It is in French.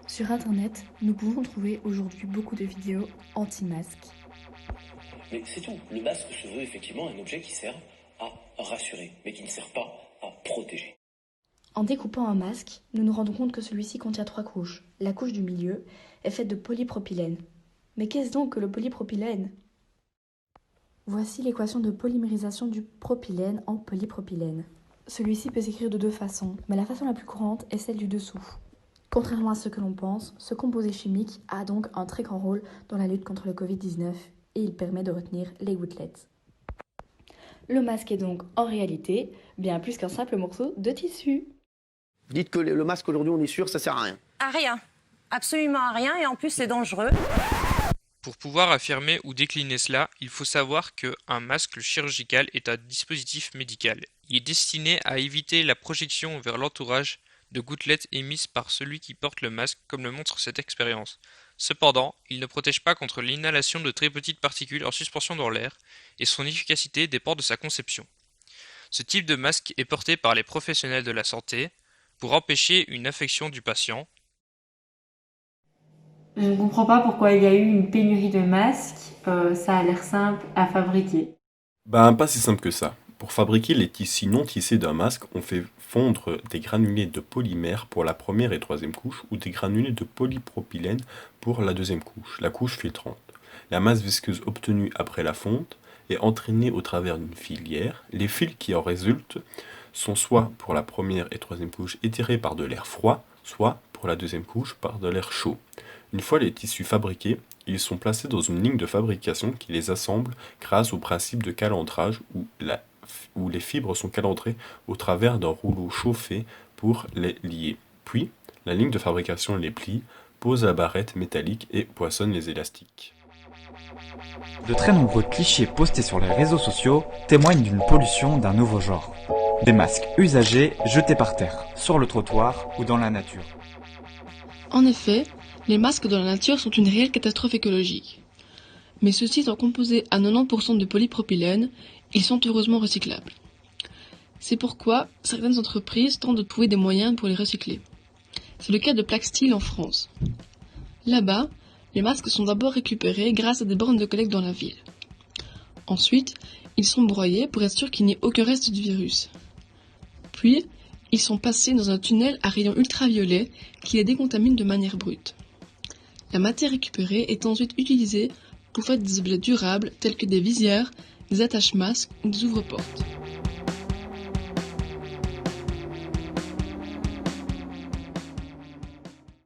Sur internet, nous pouvons trouver aujourd'hui beaucoup de vidéos anti-masques. Mais c'est tout. Le masque se veut effectivement un objet qui sert à rassurer, mais qui ne sert pas à protéger. En découpant un masque, nous nous rendons compte que celui-ci contient 3 couches. La couche du milieu est faite de polypropylène. Mais qu'est-ce donc que le polypropylène? Voici l'équation de polymérisation du propylène en polypropylène. Celui-ci peut s'écrire de 2 façons, mais la façon la plus courante est celle du dessous. Contrairement à ce que l'on pense, ce composé chimique a donc un très grand rôle dans la lutte contre le Covid-19 et il permet de retenir les gouttelettes. Le masque est donc en réalité bien plus qu'un simple morceau de tissu. Dites que le masque aujourd'hui, on est sûr, ça sert à rien. À rien. Absolument à rien et en plus c'est dangereux. Pour pouvoir affirmer ou décliner cela, il faut savoir qu'un masque chirurgical est un dispositif médical. Il est destiné à éviter la projection vers l'entourage de gouttelettes émises par celui qui porte le masque, comme le montre cette expérience. Cependant, il ne protège pas contre l'inhalation de très petites particules en suspension dans l'air, et son efficacité dépend de sa conception. Ce type de masque est porté par les professionnels de la santé pour empêcher une infection du patient. Je ne comprends pas pourquoi il y a eu une pénurie de masques. Ça a l'air simple à fabriquer. Pas si simple que ça. Pour fabriquer les tissus non tissés d'un masque, on fait fondre des granulés de polymère pour la première et troisième couche ou des granulés de polypropylène pour la deuxième couche, la couche filtrante. La masse visqueuse obtenue après la fonte est entraînée au travers d'une filière. Les fils qui en résultent sont soit pour la première et troisième couche étirés par de l'air froid, soit pour la deuxième couche par de l'air chaud. Une fois les tissus fabriqués, ils sont placés dans une ligne de fabrication qui les assemble grâce au principe de calendrage où les fibres sont calendrées au travers d'un rouleau chauffé pour les lier. Puis, la ligne de fabrication les plie, pose la barrette métallique et poinçonne les élastiques. De très nombreux clichés postés sur les réseaux sociaux témoignent d'une pollution d'un nouveau genre. Des masques usagés jetés par terre, sur le trottoir ou dans la nature. En effet, les masques dans la nature sont une réelle catastrophe écologique. Mais ceux-ci étant composés à 90% de polypropylène, ils sont heureusement recyclables. C'est pourquoi certaines entreprises tentent de trouver des moyens pour les recycler. C'est le cas de Plaquesteel en France. Là-bas, les masques sont d'abord récupérés grâce à des bornes de collecte dans la ville. Ensuite, ils sont broyés pour être sûr qu'il n'y ait aucun reste du virus. Puis, ils sont passés dans un tunnel à rayons ultraviolets qui les décontamine de manière brute. La matière récupérée est ensuite utilisée pour faire des objets durables tels que des visières, des attaches-masques ou des ouvre-portes.